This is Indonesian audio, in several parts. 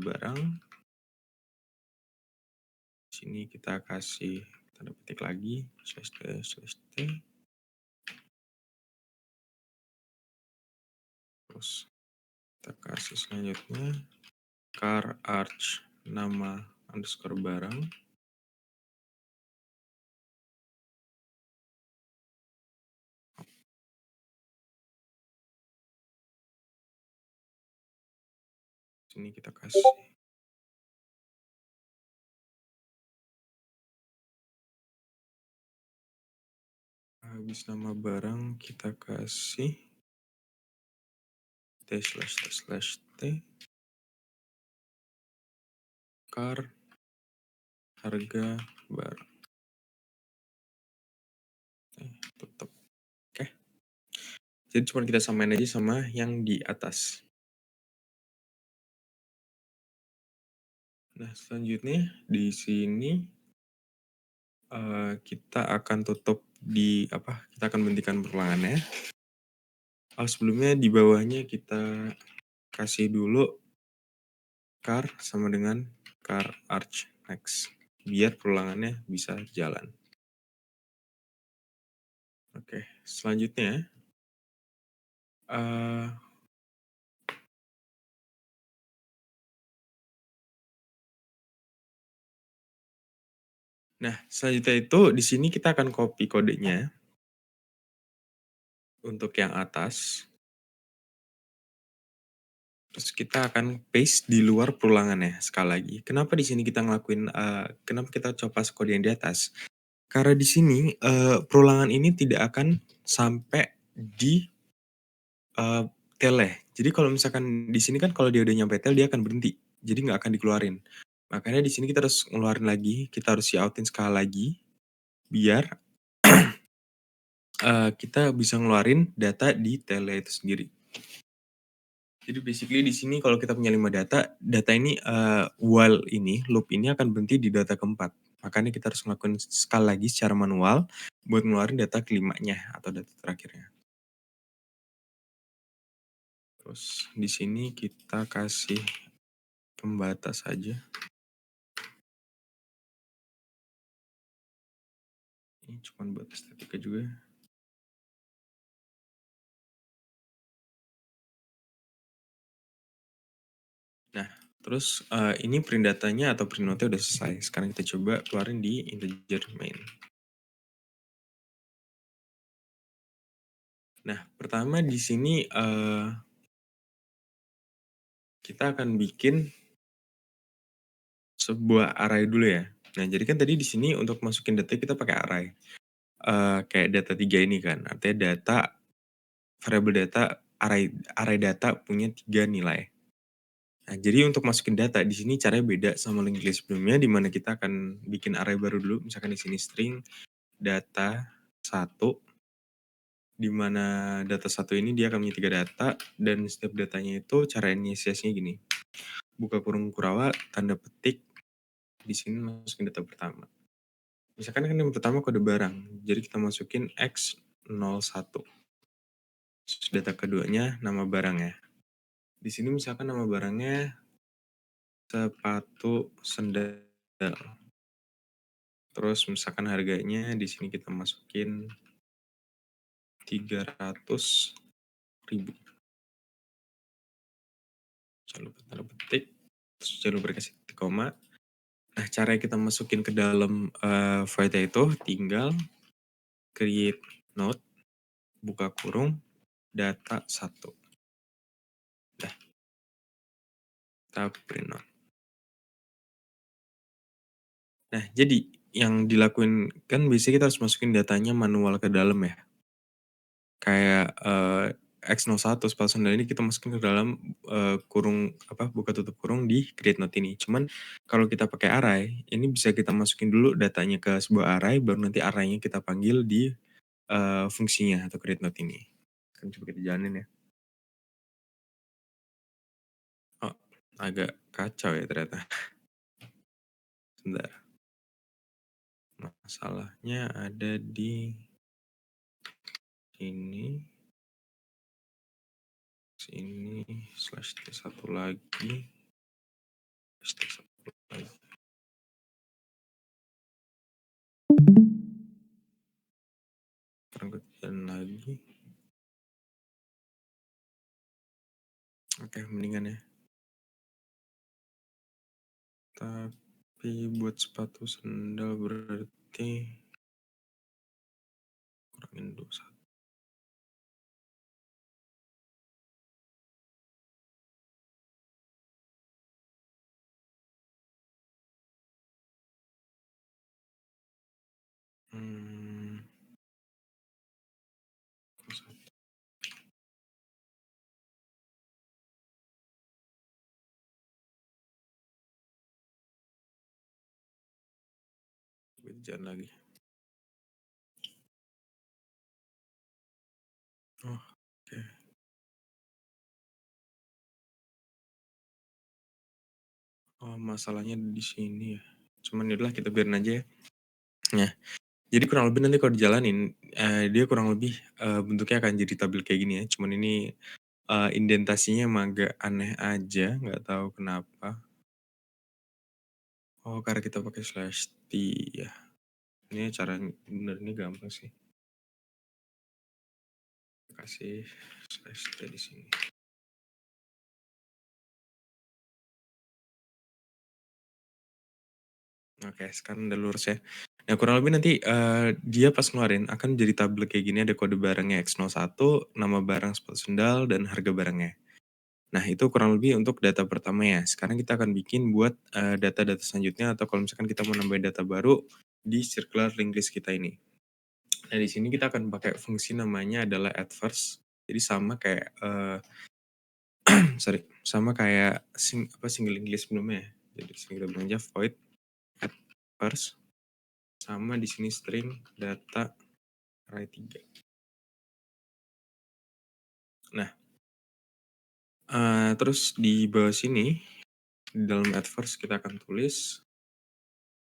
barang. Sini kita kasih tanda petik lagi /t/. Terus kita kasih selanjutnya car arch nama underscore barang. Sini kita kasih habis nama barang kita kasih t/t car harga barang. Tutup. Oke. Jadi cuma kita samain aja sama yang di atas. Nah, selanjutnya di sini kita akan tutup kita akan hentikan perlahannya. Sebelumnya di bawahnya kita kasih dulu car sama dengan car arch next biar perulangannya bisa jalan. Oke, selanjutnya selanjutnya itu di sini kita akan copy kodenya untuk yang atas. Terus kita akan paste di luar perulangannya sekali lagi. Kenapa di sini kita kenapa kita coba kode yang di atas? Karena di sini perulangan ini tidak akan sampai di tail-nya. Jadi kalau misalkan di sini kan kalau dia udah nyampe tail dia akan berhenti. Jadi nggak akan dikeluarin. Makanya di sini kita harus ngeluarin lagi, kita harus outin sekali lagi biar kita bisa ngeluarin data di tail-nya itu sendiri. Jadi basically di sini kalau kita punya 5 data ini while ini, loop ini akan berhenti di data keempat. Makanya kita harus ngelakuin sekali lagi secara manual buat ngeluarin data kelimanya atau data terakhirnya. Terus di sini kita kasih pembatas aja. Ini cuma buat estetika juga. Nah, terus ini print datanya atau print note-nya udah selesai. Sekarang kita coba keluarin di integer main. Nah, pertama di sini kita akan bikin sebuah array dulu ya. Nah, jadi kan tadi di sini untuk masukin data kita pakai array. Kayak data 3 ini kan, artinya variable data, array data punya 3 nilai. Nah, jadi untuk masukin data di sini caranya beda sama linked list sebelumnya, di mana kita akan bikin array baru dulu, misalkan di sini string data 1, di mana data 1 ini dia akan punya 3 data, dan setiap datanya itu cara inisiasinya gini. Buka kurung Kurawa, tanda petik, di sini masukin data pertama. Misalkan kan yang pertama kode barang, jadi kita masukin X01. Terus data keduanya nama barangnya. Di sini misalkan nama barangnya sepatu sendal. Terus misalkan harganya di sini kita masukin 300.000. Jangan lupa tanda petik. Terus jangan lupa dikasih titik koma. Nah, cara kita masukin ke dalam void itu tinggal create node, buka kurung, data 1. Dah. Kita print node. Nah, jadi yang dilakuin kan biasanya kita harus masukin datanya manual ke dalam ya. Kayak X01 sepatu sandal ini kita masukin ke dalam kurung buka tutup kurung di create node ini. Cuman kalau kita pakai array, ini bisa kita masukin dulu datanya ke sebuah array, baru nanti array-nya kita panggil di fungsinya atau create node ini. Kan coba kita jalanin ya. Oh, agak kacau ya ternyata. Sebentar. Masalahnya ada di sini /t1 lagi. lagi. Oke, mendingan ya. Tapi buat sepatu sendal berarti kurangin dulu satu. Hmm, jangan lagi. Oh, oke. Oh, masalahnya di sini ya. Cuman yaudahlah kita biarin aja ya. Nah, jadi kurang lebih nanti kalau dijalanin, dia kurang lebih, bentuknya akan jadi tabel kayak gini ya. Cuman ini, indentasinya emang agak aneh aja, nggak tahu kenapa. Oh, karena kita pakai slash t ya. Ini cara benernya gampang sih. Kasih slash t di sini. Oke, sekarang udah lurus ya. Nah, kurang lebih nanti, dia pas ngeluarin akan jadi tabel kayak gini, ada kode barangnya X01, nama barang sepatu sendal, dan harga barangnya. Nah, itu kurang lebih untuk data pertama ya. Sekarang kita akan bikin buat, data-data selanjutnya atau kalau misalkan kita mau nambahin data baru di circular linked list kita ini. Nah, di sini kita akan pakai fungsi namanya adalah add first. Jadi sama kayak, sorry, sama kayak single linked list sebelumnya ya. Jadi di sini kita bilang aja void add first, sama di sini string data array 3. Nah, terus di bawah sini, di dalam add first kita akan tulis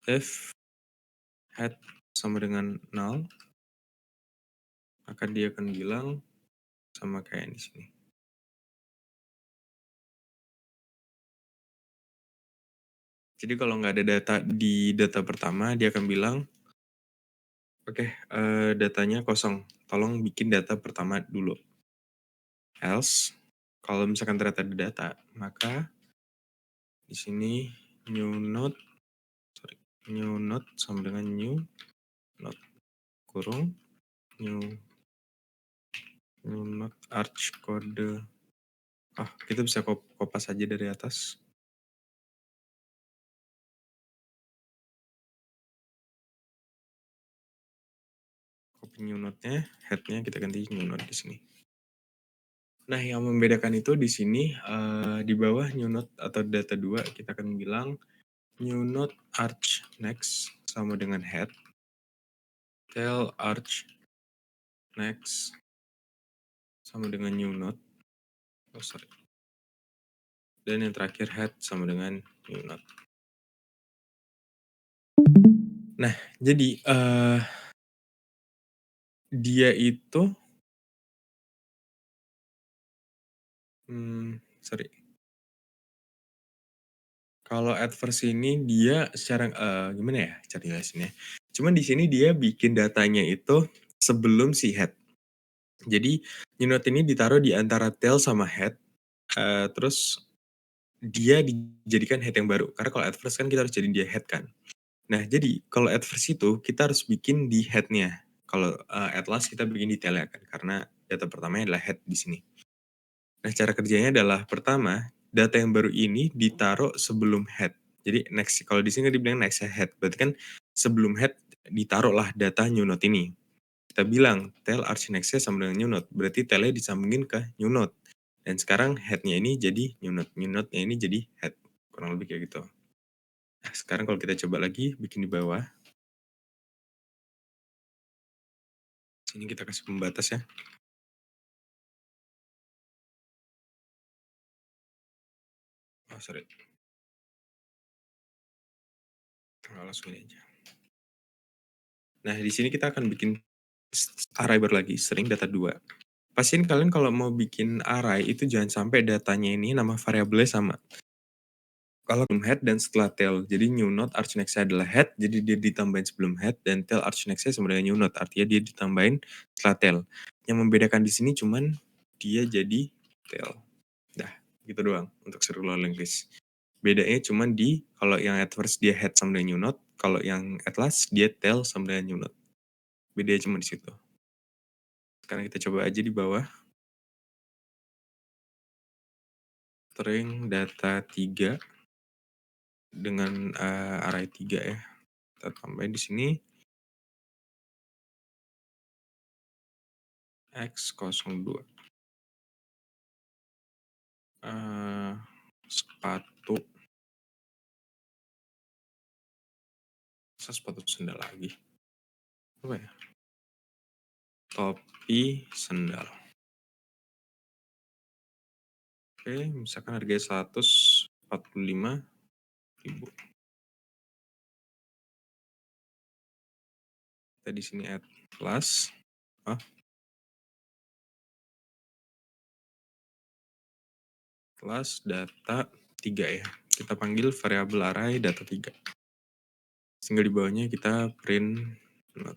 if head sama dengan null, maka dia akan bilang sama kayak di sini. Jadi kalau nggak ada data di data pertama, dia akan bilang, oke, datanya kosong. Tolong bikin data pertama dulu. Else, kalau misalkan ternyata ada data, maka di sini new node, new node sama dengan new node kurung new node arch kode. Kita bisa kopas aja dari atas. Copy new node-nya, head-nya kita ganti new node di sini. Nah, yang membedakan itu di sini, di bawah new node atau data 2 kita akan bilang new node arch next sama dengan head, tail arch next sama dengan new node, sorry. Dan yang terakhir head sama dengan new node. Nah, jadi dia itu, sorry. Kalau adverse ini dia secara, gimana ya cara jelasinnya, cuman di sini dia bikin datanya itu sebelum si head. Jadi new node ini ditaruh di antara tail sama head, terus dia dijadikan head yang baru. Karena kalau adverse kan kita harus jadiin dia head kan. Nah, jadi kalau adverse itu kita harus bikin di head-nya. Kalau, atlas kita bikin di tail-nya kan, karena data pertamanya adalah head di sini. Nah, cara kerjanya adalah pertama, data yang baru ini ditaruh sebelum head. Jadi next, kalau di sini kan dibilang next head, berarti kan sebelum head ditaruhlah data new node ini. Kita bilang tail arch next-nya sama dengan new node, berarti tail-nya disambungin ke new node. Dan sekarang head-nya ini jadi new node-nya ini jadi head. Kurang lebih kayak gitu. Nah, sekarang kalau kita coba lagi bikin di bawah. Sini kita kasih pembatas ya. Sorry. Langsung ini aja. Nah, di sini kita akan bikin array baru lagi, string data 2. Pastiin kalian kalau mau bikin array itu jangan sampai datanya ini nama variabelnya sama. Kalau sebelum head dan setelah tail. Jadi new node arch next-nya adalah head, jadi dia ditambahin sebelum head, dan tail arch next-nya sama dengan new node, artinya dia ditambahin setelah tail. Yang membedakan di sini cuman dia jadi tail. Dah, gitu doang untuk circular linguist. Bedanya cuman di kalau yang at first dia head sama dengan new node, kalau yang at last dia tail sama dengan new node. Bedanya cuma di situ. Sekarang kita coba aja di bawah. String data 3 dengan array 3 ya. Kita tambahin di sini X02. Sepatu. Masa sepatu sendal lagi? Apa ya? Topi sendal. Oke, misalkan harganya 145.000. Kita di sini add plus. Plus data 3 ya. Kita panggil variabel array data 3. Sehingga di bawahnya kita print not.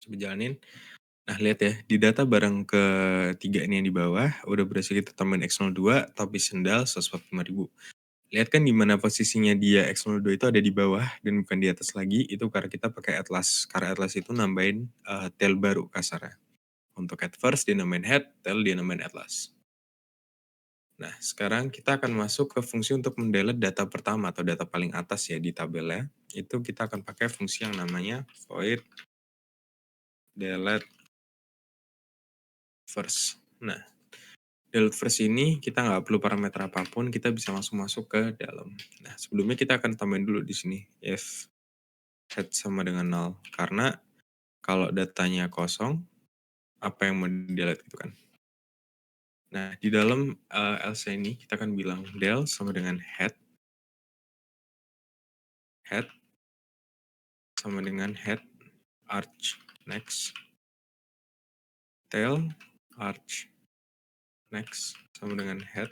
Coba jalanin. Nah, lihat ya, di data barang ketiga ini yang di bawah, udah berhasil kita tambahin X02, topi sendal 145.000. Lihat kan di mana posisinya dia X02 itu ada di bawah dan bukan di atas lagi, itu karena kita pakai atlas. Karena atlas itu nambahin tail baru kasarnya. Untuk at first dia nambahin head, tail dia nambahin atlas. Nah, sekarang kita akan masuk ke fungsi untuk mendelete data pertama atau data paling atas ya di tabelnya. Itu kita akan pakai fungsi yang namanya void delete first. Nah, delete first ini kita nggak perlu parameter apapun, kita bisa langsung masuk ke dalam. Nah, sebelumnya kita akan tambahin dulu di sini if head sama dengan null. Karena kalau datanya kosong, apa yang mau di-delete gitu kan. Nah, di dalam else ini kita akan bilang del sama dengan head sama dengan head arch next tail arch next sama dengan head,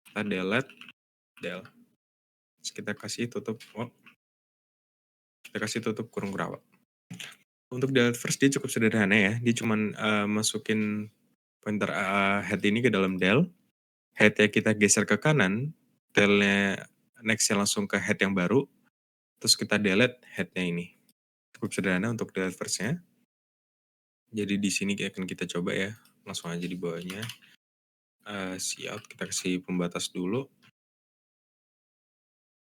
kita delete del. Terus kita kasih tutup kita kasih tutup kurung bracket. Untuk delete first dia cukup sederhana ya, dia cuman masukin pointer head ini ke dalam del, headnya kita geser ke kanan, tailnya nextnya langsung ke head yang baru, terus kita delete headnya ini. Cukup sederhana untuk delete first-nya. Jadi di sini akan kita coba ya, langsung aja di bawahnya. Cout kita kasih pembatas dulu.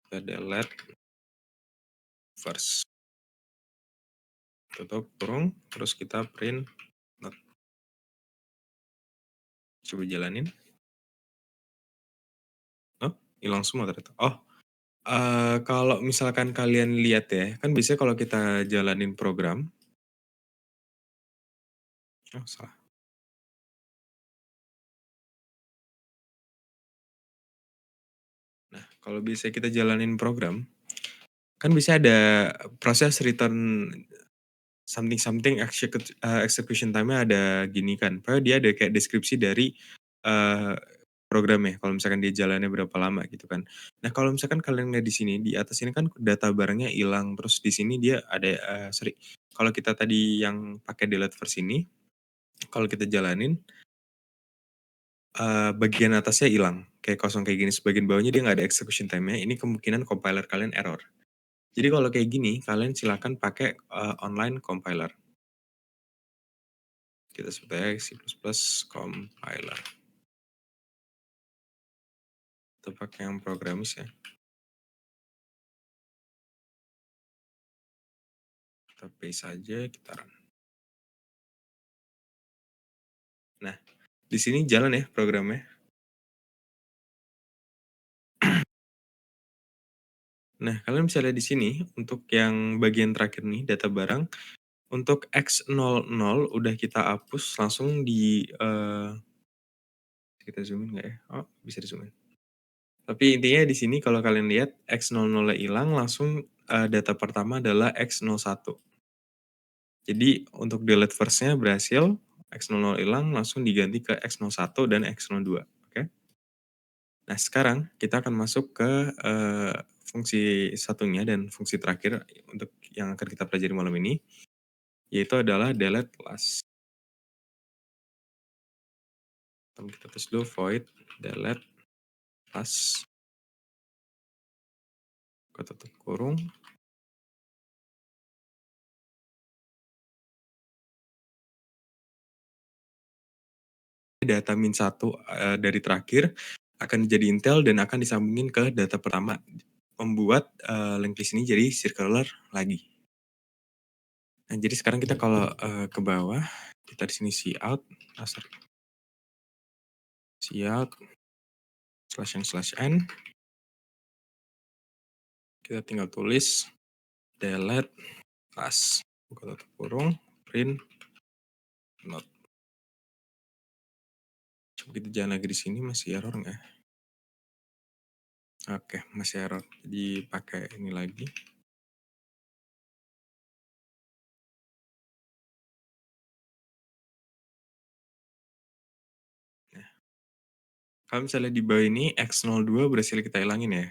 Kita delete first. Tutup kurung, terus kita print not. Coba jalanin. Oh, hilang semua ternyata. Oh, kalau misalkan kalian lihat ya, kan biasanya kalau kita jalanin program, oh salah. Nah, kalau biasanya kita jalanin program, kan bisa ada proses return something execution time-nya ada gini kan. Padahal dia ada kayak deskripsi dari uh, programnya. Kalau misalkan dia jalannya berapa lama gitu kan. Nah kalau misalkan kalian lihat di sini di atas ini kan data barangnya hilang. Terus di sini dia ada sorry. Kalau kita tadi yang pakai delete first ini, kalau kita jalanin bagian atasnya hilang kayak kosong kayak gini. Sebagian bawahnya dia nggak ada execution time-nya. Ini kemungkinan compiler kalian error. Jadi kalau kayak gini, kalian silakan pakai online compiler. Kita sebut aja C++ compiler. Kita pakai yang programis ya. Kita paste saja, kita run. Nah, di sini jalan ya programnya. Nah, kalian bisa lihat di sini untuk yang bagian terakhir nih data barang. Untuk X00 udah kita hapus langsung di kita zoom in nggak ya? Oh, bisa di zoom in. Tapi intinya di sini kalau kalian lihat X00 hilang langsung data pertama adalah X01. Jadi untuk delete first-nya berhasil, X00 hilang langsung diganti ke X01 dan X02. Oke. Nah, sekarang kita akan masuk ke, fungsi satunya dan fungsi terakhir untuk yang akan kita pelajari malam ini, yaitu adalah delete last. Kita tulis dulu void delete last, buka tutup kurung, data min 1, dari terakhir akan jadi intel dan akan disambungin ke data pertama, membuat, linked list ini jadi circular lagi. Nah, jadi sekarang kita kalau, ke bawah, kita di sini cout, sorry, cout /n/n, kita tinggal tulis delete last, buka tutup kurung, print not. Coba kita jalan lagi di sini, masih error nggak? Oke, masih error. Jadi pakai ini lagi. Nah, kalau misalnya di bawah ini X02 berhasil kita hilangin ya.